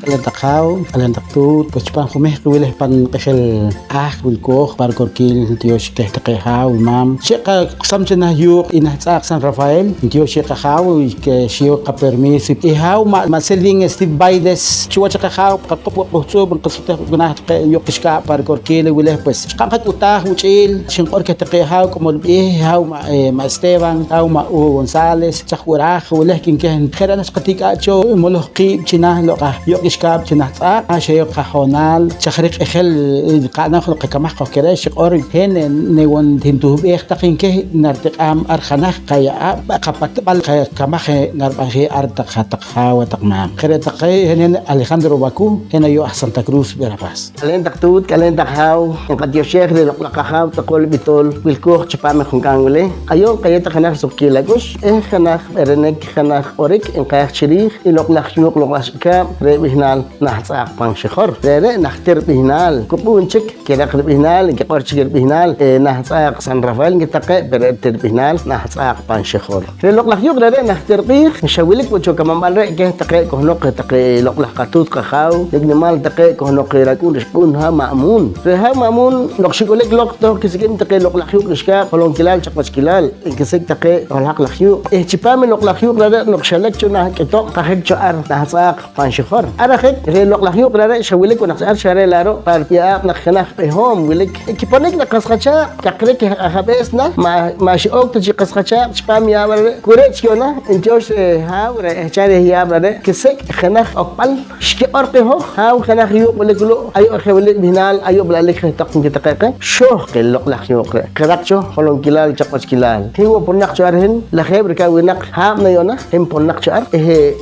Alentakaw, alentaktud, pochpan kumeh kuwileh pan keshel wilkoh par korkil Dios kehtakaw imam. Sheka samchena yuk inahtzak San Rafael, Dios shekahaw ke shio ka permis. Ihaw ma selving Steve Baides, chuachakahaw kapop puhtso ban kasuteh gunah yuk kishka par korkil wileh pues. Shkankat utah uchil, shinkor kehtakaw como ihaw ma Esteban, haw ma González, chakuraj wileh kinken kheranas qatika cho moloh qib china loqa yuk kishka chinahtzak ashe qajonal chakhrek ejel qana qkamah qkeresh qor hen newon tintu ehtaqinke nartiqam arjanaj qaya qapat bal qkamah narbahi artaqataqha wa taqma qretaqay hen Alejandro Baku hen yo Santa Cruz Verapaz Alentaktud kalentaqhaw qatyo sheikh de loqaqhaw taqol bitol wilkoh chapame khungangule ayo qayata khanaq sukilagush khanaq erenek khanaq orik en qayaq chirih iloqlaq yuq loqashka rebihnal nahtzaq pan shikhor re nakhtir bihnal kupunchik kedaq bihnal qorchik bihnal nahtzaq San Rafael ngitaqe bereter bihnal nahtzaq pan shikhor re loqlaq yuq re nakhtir bih shawilik wucho kamambal re ke taqe kohnoq taqe loqlaq qatut qahaw ignimal taqe kohnoq rakul shpunha ma'mun re ha ma'mun loqshikulik loqto kisigin taqe loqlaq yuq ishka qolon kilal chaqwachkilal kisik taqe loqlaq yuq chipame loqlaq yuq re noqshalak chuna keto qahek choar nahtzaq pan shikhor arakhik re loqlaq yuq re shawilik naqsar share laro par ya nakhnaq behom wilik kiponik naqasqacha taqrek habesna ma shiok tji qasqacha chipam ya kurech yona entos hawre chare ya bare kisik khnaq okpal shki orqeho haw khnaq yuq wiliklo ayo khawlik binal ayo blalik taqin taqaqa shoh loqlaq yuq qraqcho holon kilal chaqach kilal hiwo ponaq charhen la khabre ka winak ha na yona him ponaq char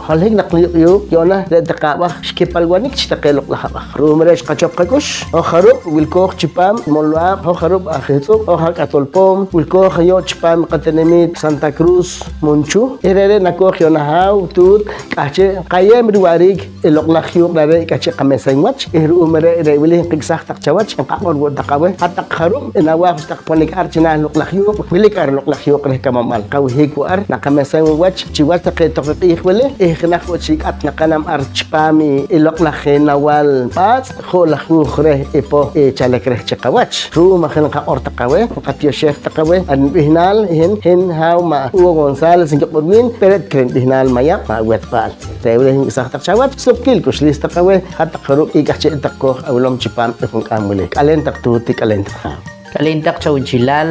holhik naqli yuq yona taqaba shki palwanik taqeloq la khaba rumresh qachop qakush o kharub wilkoh chipam molwa o kharub akhitsu o hakatolpom wilkoh yo chipam qatenemit Santa Cruz Monchu erere nakoh yona haw tut qache qayem riwarig eloqlaq yuq dare qache qamesaywach rumre rewili qiksaq taqchawach qaqor wo taqawe hatta kharub enawaf taqponik archina loqlaq yuq wilik ar loqlaq yuq re kamamal qawhik war naqamesaywach chiwat taqitoqih wele khnaq wachik at naqanam archpami eloqlaq nawal pats khola khre epo chalekre chaqawach ruma khan qa ortaqawe qatyo sheikh taqawe an bihnal hen haw ma Hugo González ngqorwin peret kren bihnal maya ma wetpal tewle saq taqchawach subkil kushlis taqawe hatta khru ikachche taqko awlom chipam efun kamule alentaqtuti alentaq Kalintak chaw jilal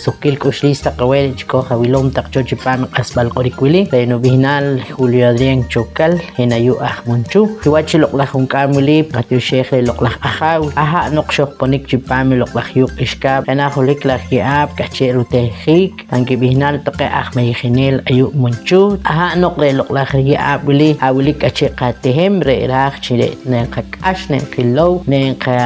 sukil kushlis taqawel chko hawilom taqcho chipan qasbal qorikwili reno bihnal Julio Adrián Chokal henayu ahmunchu hiwachi loqlaq kamuli patyo sheikh loqlaq ahaw aha noqshok ponik chipan loqlaq yuq ishkab hena holik laqiab kacheru tehik anki bihnal taqe ahmay khinel ayu munchu aha noqre loqlaq riab wili awili kache qatehem re raq chile nen qakash nen qillow nen qa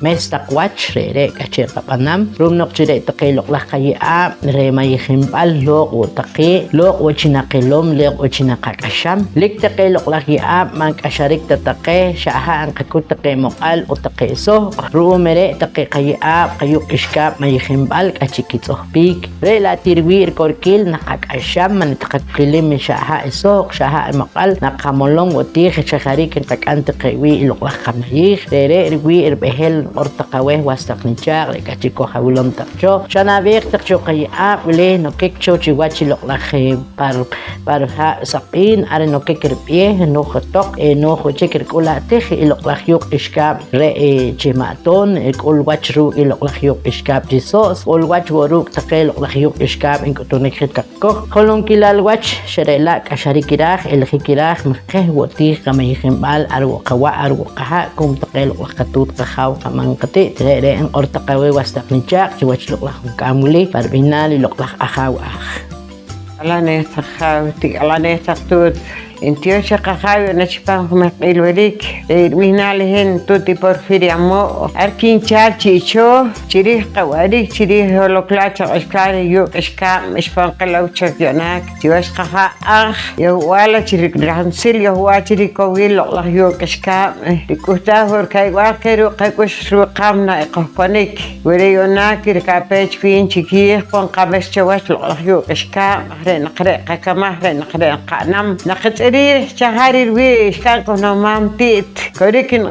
mestaqwach re kache qapanam rum noqchire taqe loqlaq qayab re may khimbal loq o taqe loq o chinaqilom leq o chinaqakasham lik taqe loqlaq yab man kasharik taqe shaha an qakut taqe moqal o taqe so rumere taqe qayab qayuq ishkab may khimbal kachikitso pik re la tirwir korkil naqakasham man taqqilim shaha isoq shaha moqal naqamolong o tij shaharik taqan taqewi loqlaq qamayih re wi irbehel ortaqawe wastaqnicha kachiko hawlom taqcho chanabek taqcho qayab le no kekcho chiwachi loqlaq par ha saqin are no kekrpie no khotok no khochekr kula tej loqlaq yuq ishkab re chimaton kulwach ru loqlaq yuq ishkab jisos kulwach woruk taqe loqlaq yuq ishkab inkotonik takko holon kilal wach sherela kasharikiraj elhikiraj mqeh woti qamay khimbal arwo qawa arwo qaha kum taqe loqlaq qatut qahaw qamanqati re en ortaqawe wastaqnichaq chiwach loqlaq kamuli barbinali loqlaq ahaw alane taqhaw ti alane taqtut Intio shaqahayo nachpan maqilwerik minali hen tuti porfiria mo arkin chicho chirih qawarik chirih holoklacha ashkari yo ashka ishpan qalaw chakyanak tiwas qaha yo wala chirik ransil yo wa chirikowil loqlah yo ashka dikuta hor kai wa kero qakush ruqamna iqpanik wereyona kirkapech fin chiki qon qabesh chawas loqlah yo ashka re naqre qakama re naqre qanam naqet Chaharir wish kan kono mam tit. Korikin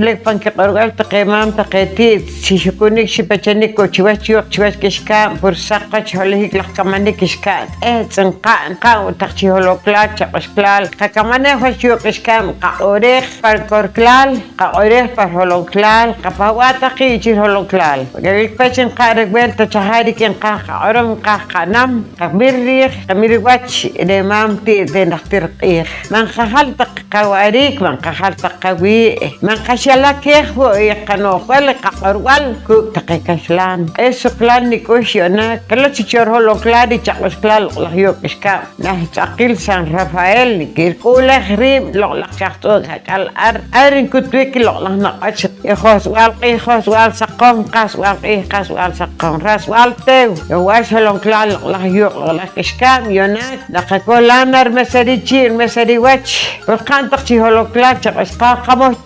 lek panke qorgal taqimam taqetit. Si shukunik si pachanik ko chiwas yok chiwas kishka por saqa cholihik lakamani kishka. Tsanqa ka taqchi holoklat chaqasklal. Qakamane hos yok kishka qa orech par korklal qa orech par holoklal qapawata qi holoklal. Galik pachin qarek bel ta chaharik qa orom qa qanam qamirrih qamirwach de mam tit de naqtirqih. Man qahalta qawarik man qahalta qawi man qashala kehwo yaqano wal qaqarwal ku taqikashlan eso plan nikoshona kala chichor holokladi chaqasklal lahyok iska nah chaqil San Rafael nikir kula khrib loqlaq chaqto hakal arin kutwik loqlaq naqach khos wal saqom qas wal saqom ras wal tew wash holoklal lahyok loqlaq iska yonat naqakolanar mesari wach وكان تقشي هولوكلات شقشقا قموش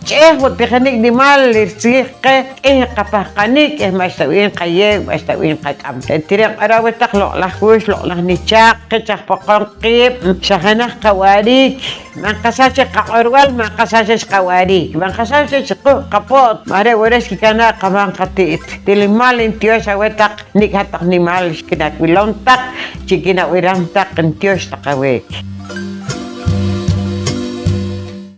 وتخنيك دي مال لرسيقة قفاقانيك ماشتوين قيق ماشتوين قكام تنتريق أراوي تخلق لخوش لق لخنيشاق قشق بقون قيب شخنخ قواريك من قساش قعروال من قساش قواريك من قساش قبوط ماري ورشكي كانا قمان قطيت تلي مال انتيوش اوتق نيك هتق نمال شكناك ولون تق شكنا ويران تق انتيوش تقويك